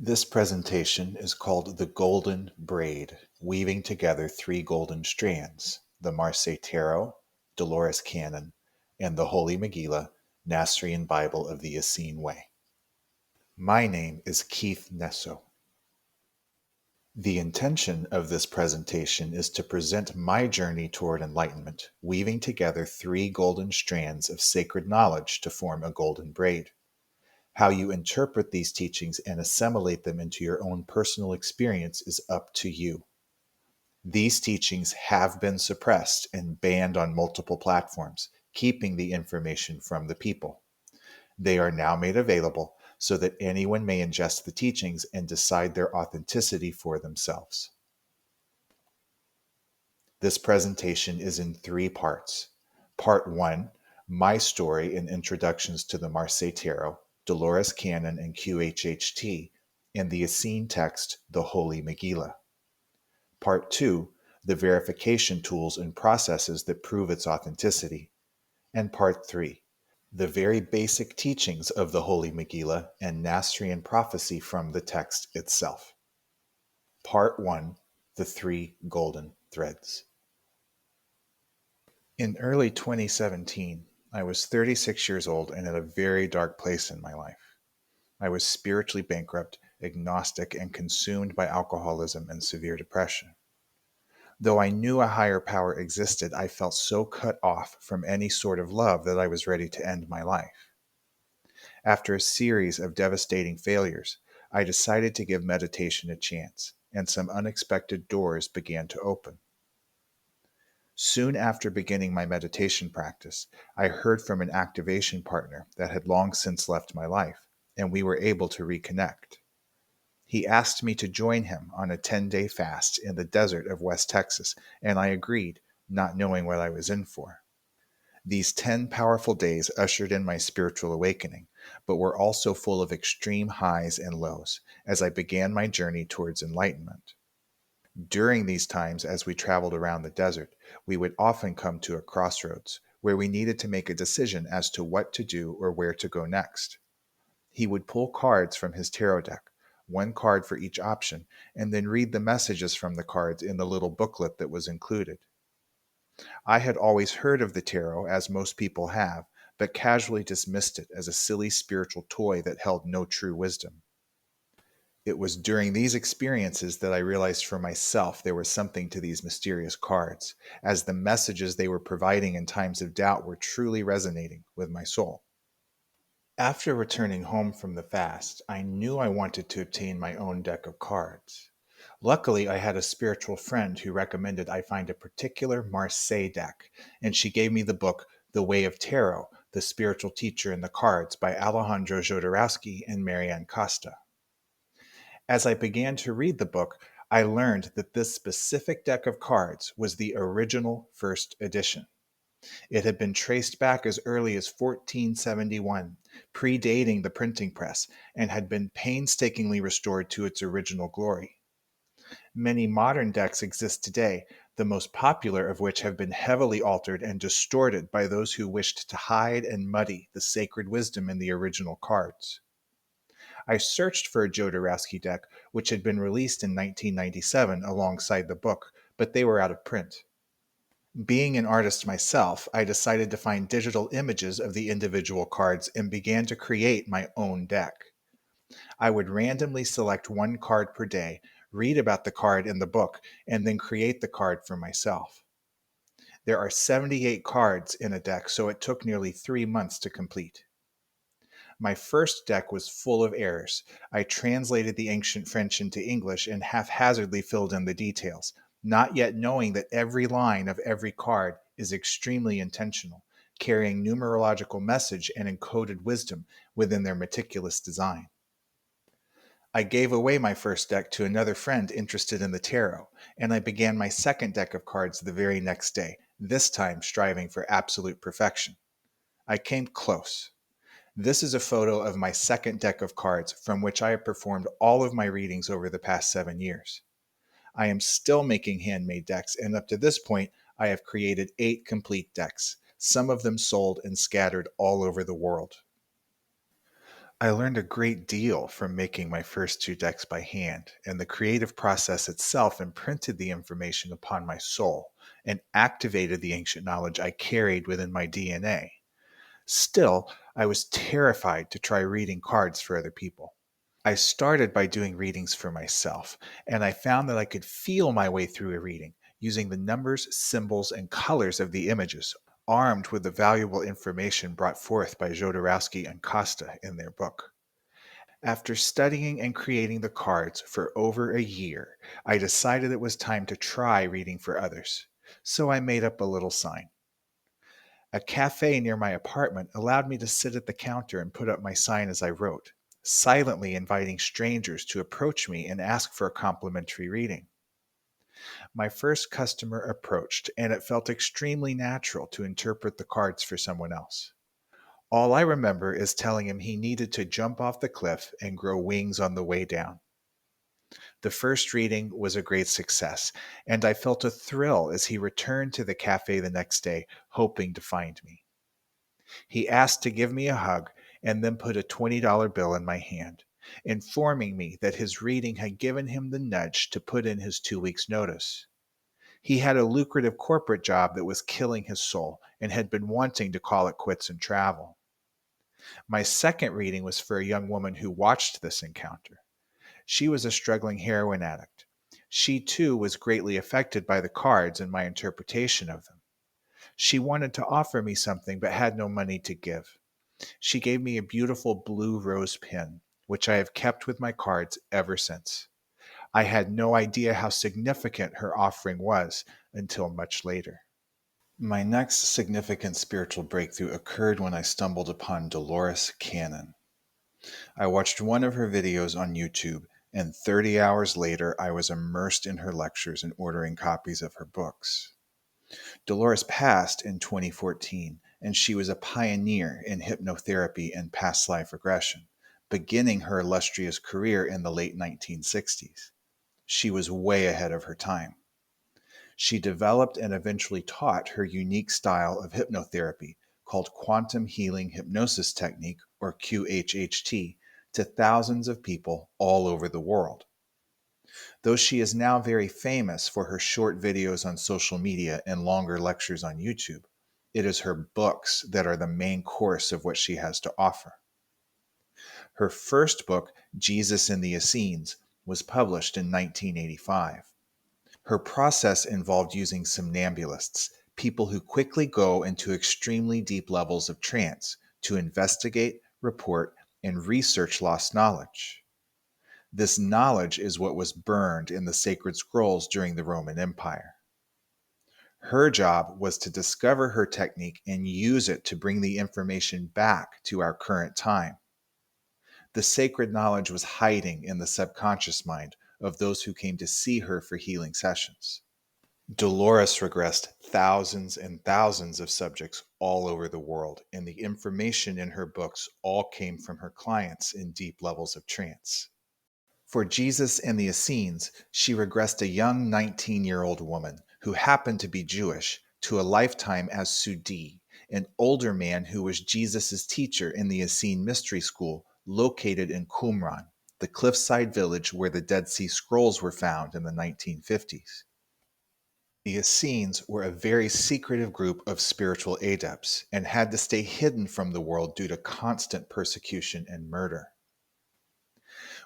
This presentation is called the Golden Braid, weaving together three golden strands, the Marseille Tarot, Dolores Canon, and the Holy Megillah, Nasrian Bible of the Essene Way. My name is Keyth Neso. The intention of this presentation is to present my journey toward enlightenment, weaving together three golden strands of sacred knowledge to form a golden braid. How you interpret these teachings and assimilate them into your own personal experience is up to you. These teachings have been suppressed and banned on multiple platforms, keeping the information from the people. They are now made available so that anyone may ingest the teachings and decide their authenticity for themselves. This presentation is in three parts. Part 1, my story and introductions to the Marseille Tarot, Dolores Canon and QHHT, and the Essene text, the Holy Megillah. Part 2, the verification tools and processes that prove its authenticity. And Part 3, the very basic teachings of the Holy Megillah and Nasrian prophecy from the text itself. Part 1, the three golden threads. In early 2017, I was 36 years old and at a very dark place in my life. I was spiritually bankrupt, agnostic, and consumed by alcoholism and severe depression. Though I knew a higher power existed, I felt so cut off from any sort of love that I was ready to end my life. After a series of devastating failures, I decided to give meditation a chance, and some unexpected doors began to open. Soon after beginning my meditation practice, I heard from an activation partner that had long since left my life, and we were able to reconnect. He asked me to join him on a 10-day fast in the desert of West Texas, and I agreed, not knowing what I was in for. These 10 powerful days ushered in my spiritual awakening, but were also full of extreme highs and lows as I began my journey towards enlightenment. During these times, as we traveled around the desert, we would often come to a crossroads where we needed to make a decision as to what to do or where to go next. He would pull cards from his tarot deck, one card for each option, and then read the messages from the cards in the little booklet that was included. I had always heard of the tarot, as most people have, but casually dismissed it as a silly spiritual toy that held no true wisdom. It was during these experiences that I realized for myself there was something to these mysterious cards, as the messages they were providing in times of doubt were truly resonating with my soul. After returning home from the fast, I knew I wanted to obtain my own deck of cards. Luckily, I had a spiritual friend who recommended I find a particular Marseille deck, and she gave me the book The Way of Tarot, The Spiritual Teacher in the Cards by Alejandro Jodorowsky and Marianne Costa. As I began to read the book, I learned that this specific deck of cards was the original first edition. It had been traced back as early as 1471, predating the printing press, and had been painstakingly restored to its original glory. Many modern decks exist today, the most popular of which have been heavily altered and distorted by those who wished to hide and muddy the sacred wisdom in the original cards. I searched for a Jodorowsky deck, which had been released in 1997 alongside the book, but they were out of print. Being an artist myself, I decided to find digital images of the individual cards and began to create my own deck. I would randomly select one card per day, read about the card in the book, and then create the card for myself. There are 78 cards in a deck, so it took nearly 3 months to complete. My first deck was full of errors. I translated the ancient French into English and haphazardly filled in the details, not yet knowing that every line of every card is extremely intentional, carrying numerological message and encoded wisdom within their meticulous design. I gave away my first deck to another friend interested in the tarot, and I began my second deck of cards the very next day, this time striving for absolute perfection. I came close. This is a photo of my second deck of cards from which I have performed all of my readings over the past 7 years. I am still making handmade decks, and up to this point, I have created 8 complete decks, some of them sold and scattered all over the world. I learned a great deal from making my first two decks by hand, and the creative process itself imprinted the information upon my soul and activated the ancient knowledge I carried within my DNA. Still, I was terrified to try reading cards for other people. I started by doing readings for myself, and I found that I could feel my way through a reading using the numbers, symbols, and colors of the images, armed with the valuable information brought forth by Jodorowsky and Costa in their book. After studying and creating the cards for over a year, I decided it was time to try reading for others. So I made up a little sign. A cafe near my apartment allowed me to sit at the counter and put up my sign as I wrote, silently inviting strangers to approach me and ask for a complimentary reading. My first customer approached, and it felt extremely natural to interpret the cards for someone else. All I remember is telling him he needed to jump off the cliff and grow wings on the way down. The first reading was a great success, and I felt a thrill as he returned to the cafe the next day, hoping to find me. He asked to give me a hug and then put a $20 bill in my hand, informing me that his reading had given him the nudge to put in his 2 weeks' notice. He had a lucrative corporate job that was killing his soul and had been wanting to call it quits and travel. My second reading was for a young woman who watched this encounter. She was a struggling heroin addict. She too was greatly affected by the cards and my interpretation of them. She wanted to offer me something but had no money to give. She gave me a beautiful blue rose pin, which I have kept with my cards ever since. I had no idea how significant her offering was until much later. My next significant spiritual breakthrough occurred when I stumbled upon Dolores Cannon. I watched one of her videos on YouTube, and 30 hours later, I was immersed in her lectures and ordering copies of her books. Dolores passed in 2014, and she was a pioneer in hypnotherapy and past life regression, beginning her illustrious career in the late 1960s. She was way ahead of her time. She developed and eventually taught her unique style of hypnotherapy called quantum healing hypnosis technique, or QHHT, to thousands of people all over the world. Though she is now very famous for her short videos on social media and longer lectures on YouTube, it is her books that are the main course of what she has to offer. Her first book, Jesus in the Essenes, was published in 1985. Her process involved using somnambulists, people who quickly go into extremely deep levels of trance, to investigate, report, and research lost knowledge. This knowledge is what was burned in the sacred scrolls during the Roman Empire. Her job was to discover her technique and use it to bring the information back to our current time. The sacred knowledge was hiding in the subconscious mind of those who came to see her for healing sessions. Dolores regressed thousands and thousands of subjects all over the world, and the information in her books all came from her clients in deep levels of trance. For Jesus and the Essenes, she regressed a young 19-year-old woman who happened to be Jewish to a lifetime as Sudi, an older man who was Jesus' teacher in the Essene Mystery School located in Qumran, the cliffside village where the Dead Sea Scrolls were found in the 1950s. The Essenes were a very secretive group of spiritual adepts and had to stay hidden from the world due to constant persecution and murder.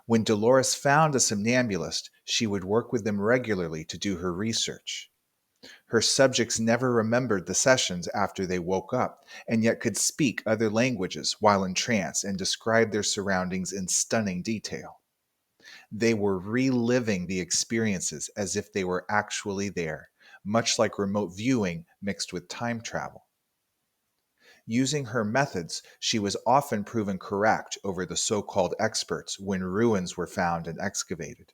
When Dolores found a somnambulist, she would work with them regularly to do her research. Her subjects never remembered the sessions after they woke up, and yet could speak other languages while in trance and describe their surroundings in stunning detail. They were reliving the experiences as if they were actually there, much like remote viewing mixed with time travel. Using her methods, she was often proven correct over the so-called experts when ruins were found and excavated.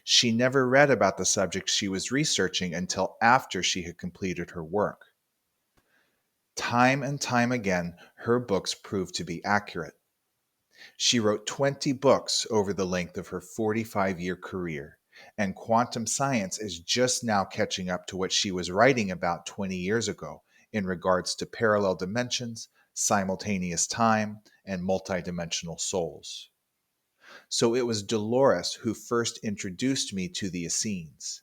She never read about the subject she was researching until after she had completed her work. Time and time again, her books proved to be accurate. She wrote 20 books over the length of her 45-year career, and quantum science is just now catching up to what she was writing about 20 years ago in regards to parallel dimensions, simultaneous time, and multidimensional souls. So it was Dolores who first introduced me to the Essenes.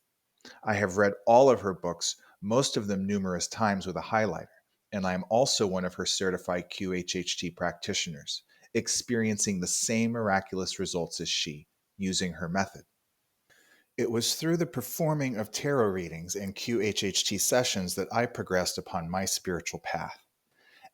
I have read all of her books, most of them numerous times with a highlighter, and I am also one of her certified QHHT practitioners, experiencing the same miraculous results as she, using her method. It was through the performing of tarot readings and QHHT sessions that I progressed upon my spiritual path.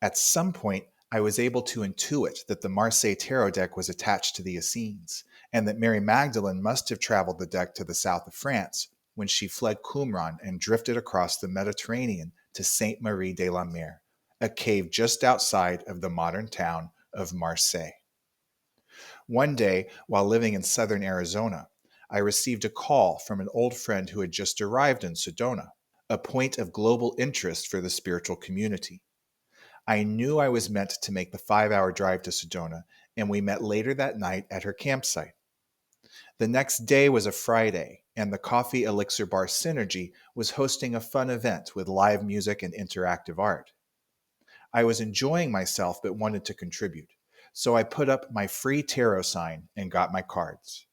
At some point, I was able to intuit that the Marseille tarot deck was attached to the Essenes, and that Mary Magdalene must have traveled the deck to the south of France when she fled Qumran and drifted across the Mediterranean to Sainte Marie de la Mer, a cave just outside of the modern town of Marseille. One day, while living in southern Arizona, I received a call from an old friend who had just arrived in Sedona, a point of global interest for the spiritual community. I knew I was meant to make the 5-hour drive to Sedona, and we met later that night at her campsite. The next day was a Friday, and the Coffee Elixir Bar Synergy was hosting a fun event with live music and interactive art. I was enjoying myself but wanted to contribute, so I put up my free tarot sign and got my cards.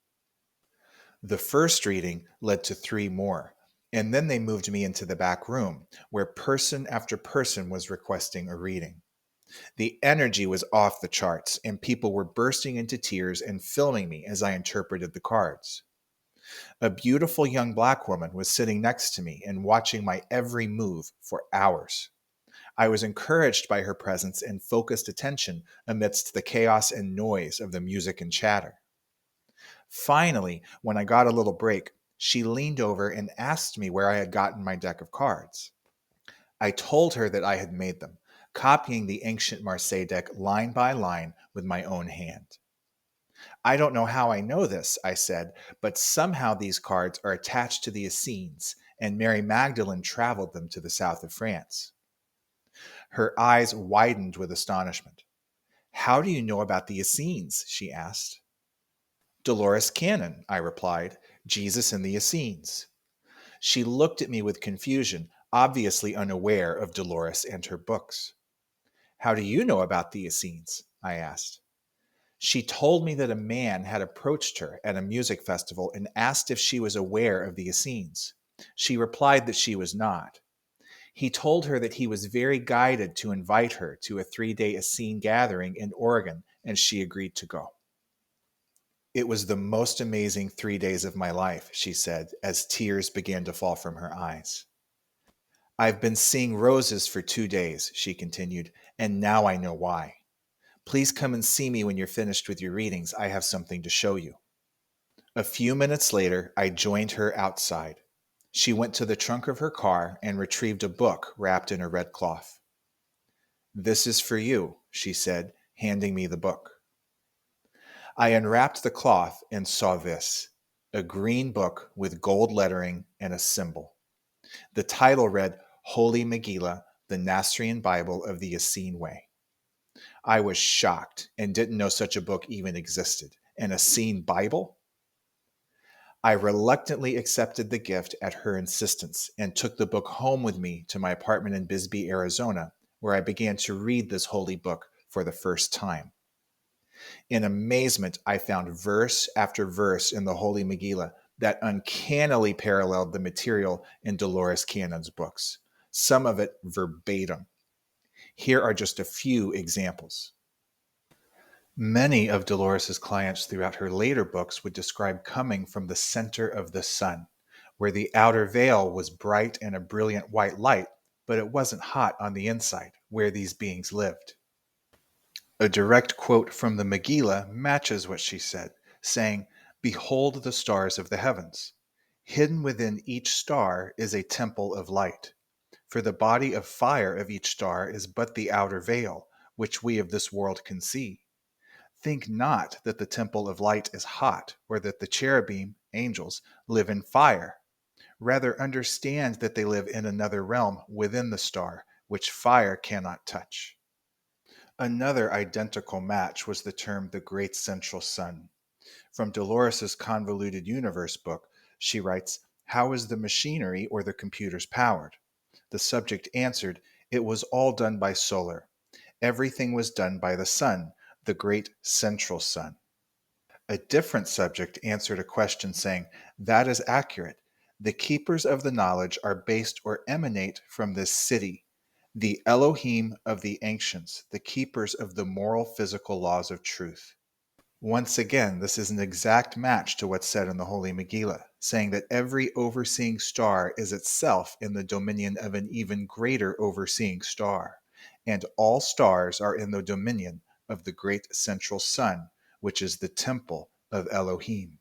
The first reading led to 3 more, and then they moved me into the back room, where person after person was requesting a reading. The energy was off the charts, and people were bursting into tears and filming me as I interpreted the cards. A beautiful young black woman was sitting next to me and watching my every move for hours. I was encouraged by her presence and focused attention amidst the chaos and noise of the music and chatter. Finally, when I got a little break, she leaned over and asked me where I had gotten my deck of cards. I told her that I had made them, copying the ancient Marseille deck line by line with my own hand. I don't know how I know this, I said, but somehow these cards are attached to the Essenes, and Mary Magdalene traveled them to the south of France. Her eyes widened with astonishment. How do you know about the Essenes? She asked. Dolores Cannon, I replied, Jesus and the Essenes. She looked at me with confusion, obviously unaware of Dolores and her books. How do you know about the Essenes? I asked. She told me that a man had approached her at a music festival and asked if she was aware of the Essenes. She replied that she was not. He told her that he was very guided to invite her to a 3-day Essene gathering in Oregon, and she agreed to go. It was the most amazing 3 days of my life, she said, as tears began to fall from her eyes. I've been seeing roses for 2 days, she continued, and now I know why. Please come and see me when you're finished with your readings. I have something to show you. A few minutes later, I joined her outside. She went to the trunk of her car and retrieved a book wrapped in a red cloth. This is for you, she said, handing me the book. I unwrapped the cloth and saw this, a green book with gold lettering and a symbol. The title read, Holy Megillah, the Nasrian Bible of the Essene Way. I was shocked and didn't know such a book even existed. An Essene Bible? I reluctantly accepted the gift at her insistence and took the book home with me to my apartment in Bisbee, Arizona, where I began to read this holy book for the first time. In amazement, I found verse after verse in the Holy Megillah that uncannily paralleled the material in Dolores Cannon's books, some of it verbatim. Here are just a few examples. Many of Dolores's clients throughout her later books would describe coming from the center of the sun, where the outer veil was bright and a brilliant white light, but it wasn't hot on the inside, where these beings lived. A direct quote from the Megillah matches what she said, saying, Behold the stars of the heavens. Hidden within each star is a temple of light. For the body of fire of each star is but the outer veil, which we of this world can see. Think not that the temple of light is hot, or that the cherubim, angels, live in fire. Rather understand that they live in another realm within the star, which fire cannot touch. Another identical match was the term the Great Central Sun. From Dolores's Convoluted Universe book, she writes, How is the machinery or the computers powered? The subject answered, It was all done by solar. Everything was done by the sun, the great central sun. A different subject answered a question saying, that is accurate. The keepers of the knowledge are based or emanate from this city, the Elohim of the ancients, the keepers of the moral physical laws of truth. Once again, this is an exact match to what's said in the Holy Megillah, saying that every overseeing star is itself in the dominion of an even greater overseeing star, and all stars are in the dominion of the great central sun, which is the temple of Elohim.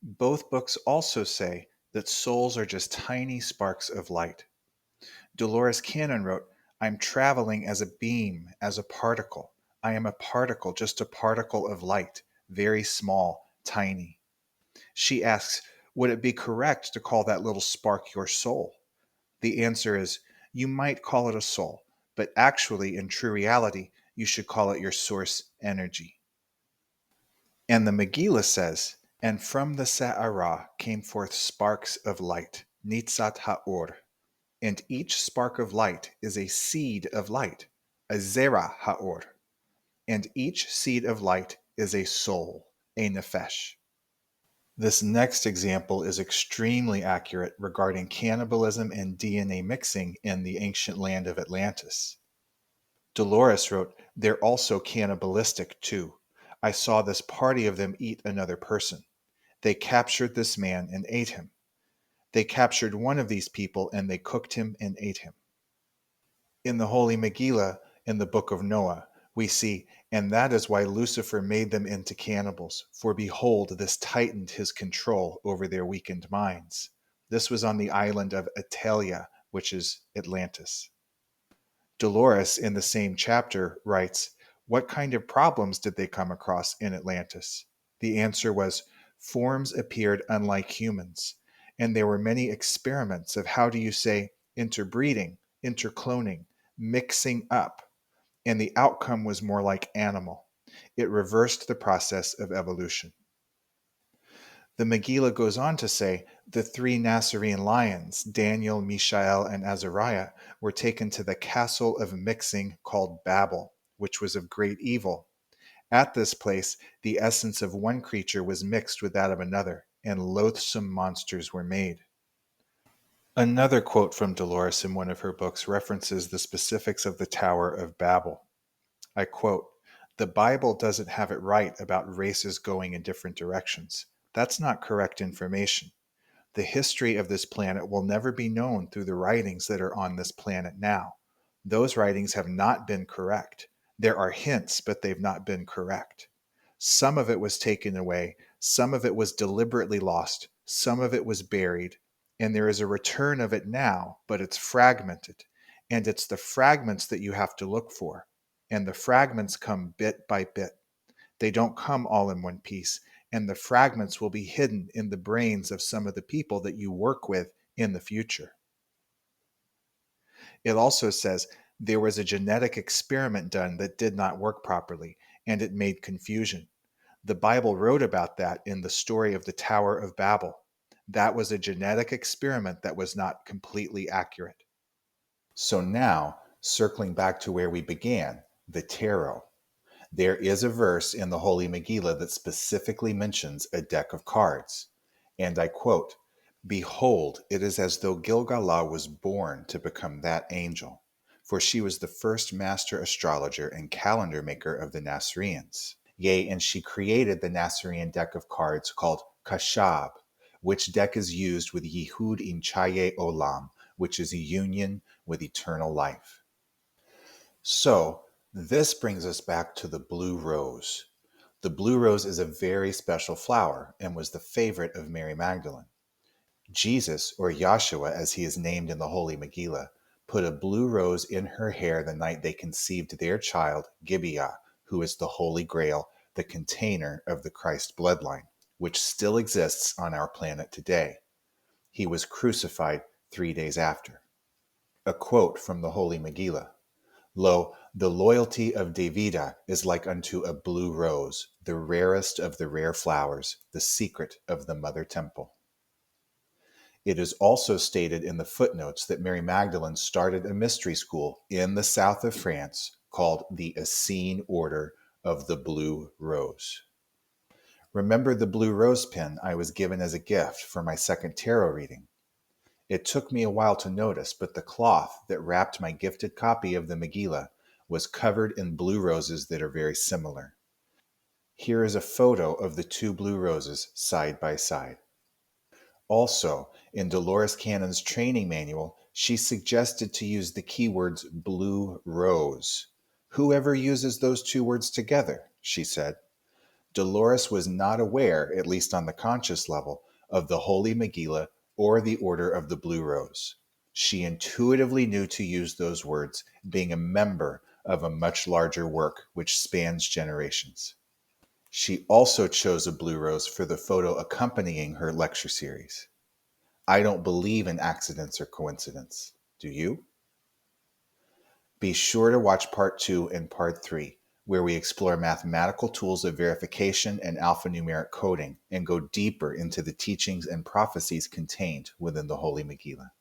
Both books also say that souls are just tiny sparks of light. Dolores Cannon wrote, I'm traveling as a beam, as a particle. I am a particle, just a particle of light, very small, tiny. She asks, would it be correct to call that little spark your soul? The answer is, you might call it a soul, but actually, in true reality, you should call it your source energy. And the Megillah says, and from the Sa'arah came forth sparks of light, Nitzat Ha'or. And each spark of light is a seed of light, a Zera Ha'or. And each seed of light is a soul, a Nefesh. This next example is extremely accurate regarding cannibalism and DNA mixing in the ancient land of Atlantis. Dolores wrote, they're also cannibalistic too. I saw this party of them eat another person. They captured this man and ate him. They captured one of these people and they cooked him and ate him. In the Holy Megillah, in the book of Noah, we see, and that is why Lucifer made them into cannibals, for behold, this tightened his control over their weakened minds. This was on the island of Atalia, which is Atlantis. Dolores, in the same chapter, writes, what kind of problems did they come across in Atlantis? The answer was, forms appeared unlike humans, and there were many experiments of how do you say interbreeding, intercloning, mixing up, and the outcome was more like animal. It reversed the process of evolution. The Megillah goes on to say the three Nazarene lions, Daniel, Mishael, and Azariah, were taken to the castle of mixing called Babel, which was of great evil. At this place, the essence of one creature was mixed with that of another, and loathsome monsters were made. Another quote from Dolores in one of her books references the specifics of the Tower of Babel. I quote, the Bible doesn't have it right about races going in different directions. That's not correct information. The history of this planet will never be known through the writings that are on this planet now. Those writings have not been correct. There are hints, but they've not been correct. Some of it was taken away, some of it was deliberately lost, some of it was buried, and there is a return of it now, but it's fragmented. And it's the fragments that you have to look for. And the fragments come bit by bit. They don't come all in one piece, and the fragments will be hidden in the brains of some of the people that you work with in the future. It also says there was a genetic experiment done that did not work properly, and it made confusion. The Bible wrote about that in the story of the Tower of Babel. That was a genetic experiment that was not completely accurate. So now, circling back to where we began, the tarot. There is a verse in the Holy Megillah that specifically mentions a deck of cards. And I quote, behold, it is as though Gilgalah was born to become that angel, for she was the first master astrologer and calendar maker of the Nazarenes. Yea, and she created the Nazarene deck of cards called Kashab, which deck is used with Yehud in Chaye Olam, which is a union with eternal life. So, this brings us back to the blue rose. The blue rose is a very special flower and was the favorite of Mary Magdalene. Jesus, or Yahshua as he is named in the Holy Megillah, put a blue rose in her hair the night they conceived their child, Gibeah, who is the Holy Grail, the container of the Christ bloodline, which still exists on our planet today. He was crucified 3 days after. A quote from the Holy Megillah. Lo, the loyalty of Davida is like unto a blue rose, the rarest of the rare flowers, the secret of the mother temple. It is also stated in the footnotes that Mary Magdalene started a mystery school in the south of France called the Essene Order of the Blue Rose. Remember the blue rose pin I was given as a gift for my second tarot reading? It took me a while to notice, but the cloth that wrapped my gifted copy of the Megillah was covered in blue roses that are very similar. Here is a photo of the two blue roses side by side. Also, in Dolores Cannon's training manual, she suggested to use the keywords blue rose. Whoever uses those two words together, she said. Dolores was not aware, at least on the conscious level, of the Holy Megillah or the Order of the Blue Rose. She intuitively knew to use those words, being a member of a much larger work which spans generations. She also chose a blue rose for the photo accompanying her lecture series. I don't believe in accidents or coincidence. Do you? Be sure to watch Part 2 and Part 3, where we explore mathematical tools of verification and alphanumeric coding and go deeper into the teachings and prophecies contained within the Holy Megillah.